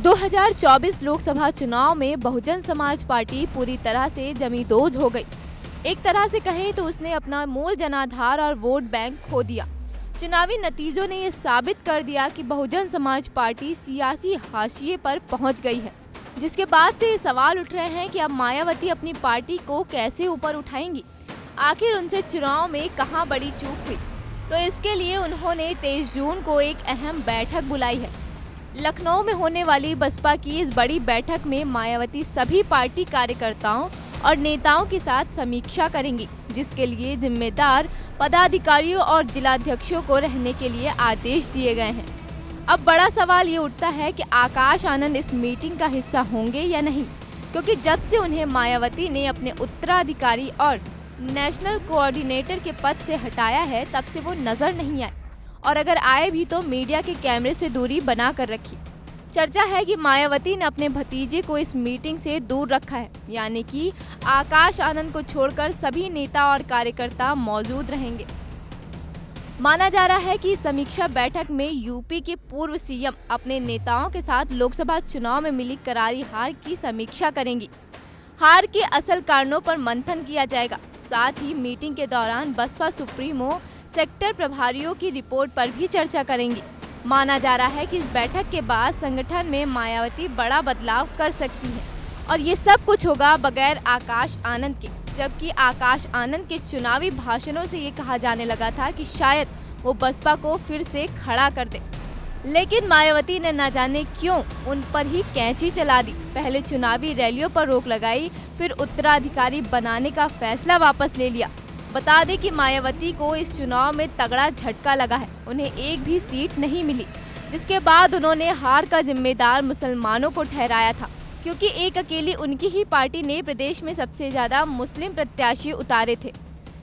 2024 लोकसभा चुनाव में बहुजन समाज पार्टी पूरी तरह से जमींदोज हो गई। एक तरह से कहें तो उसने अपना मूल जनाधार और वोट बैंक खो दिया। चुनावी नतीजों ने ये साबित कर दिया कि बहुजन समाज पार्टी सियासी हाशिए पर पहुंच गई है, जिसके बाद से ये सवाल उठ रहे हैं कि अब मायावती अपनी पार्टी को कैसे ऊपर उठाएंगी। आखिर उनसे चुनाव में कहां बड़ी चूक हुई? तो इसके लिए उन्होंने 23 जून को एक अहम बैठक बुलाई है। लखनऊ में होने वाली बसपा की इस बड़ी बैठक में मायावती सभी पार्टी कार्यकर्ताओं और नेताओं के साथ समीक्षा करेंगी, जिसके लिए जिम्मेदार पदाधिकारियों और जिलाध्यक्षों को रहने के लिए आदेश दिए गए हैं। अब बड़ा सवाल ये उठता है कि आकाश आनंद इस मीटिंग का हिस्सा होंगे या नहीं, क्योंकि जब से उन्हें मायावती ने अपने उत्तराधिकारी और नेशनल कोऑर्डिनेटर के पद से हटाया है, तब से वो नजर नहीं आए, और अगर आए भी तो मीडिया के कैमरे से दूरी बना कर रखी। चर्चा है कि मायावती ने अपने भतीजे को इस मीटिंग से दूर रखा है, यानी कि आकाश आनंद को छोड़कर सभी नेता और कार्यकर्ता मौजूद रहेंगे। माना जा रहा है कि समीक्षा बैठक में यूपी के पूर्व सीएम अपने नेताओं के साथ लोकसभा चुनाव में मिली करारी हार की समीक्षा करेंगी। हार के असल कारणों पर मंथन किया जाएगा। साथ ही मीटिंग के दौरान बसपा सुप्रीमो सेक्टर प्रभारियों की रिपोर्ट पर भी चर्चा करेंगी। माना जा रहा है कि इस बैठक के बाद संगठन में मायावती बड़ा बदलाव कर सकती है, और ये सब कुछ होगा बगैर आकाश आनंद के। जबकि आकाश आनंद के चुनावी भाषणों से ये कहा जाने लगा था कि शायद वो बसपा को फिर से खड़ा कर दे, लेकिन मायावती ने न जाने क्यों उन पर ही कैंची चला दी। पहले चुनावी रैलियों पर रोक लगाई, फिर उत्तराधिकारी बनाने का फैसला वापस ले लिया। बता दें कि मायावती को इस चुनाव में तगड़ा झटका लगा है। उन्हें एक भी सीट नहीं मिली, जिसके बाद उन्होंने हार का जिम्मेदार मुसलमानों को ठहराया था, क्योंकि एक अकेली उनकी ही पार्टी ने प्रदेश में सबसे ज्यादा मुस्लिम प्रत्याशी उतारे थे।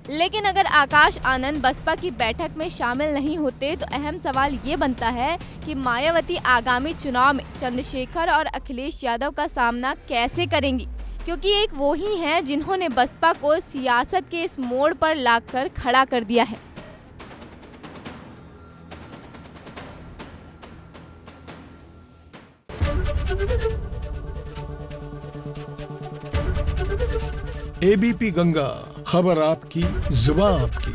लेकिन अगर आकाश आनंद बसपा की बैठक में शामिल नहीं होते तो अहम सवाल ये बनता है कि मायावती आगामी चुनाव में चंद्रशेखर और अखिलेश यादव का सामना कैसे करेंगी, क्योंकि एक वो ही हैं जिन्होंने बसपा को सियासत के इस मोड़ पर लाकर खड़ा कर दिया है। एबीपी गंगा, खबर आपकी, जुबान आपकी।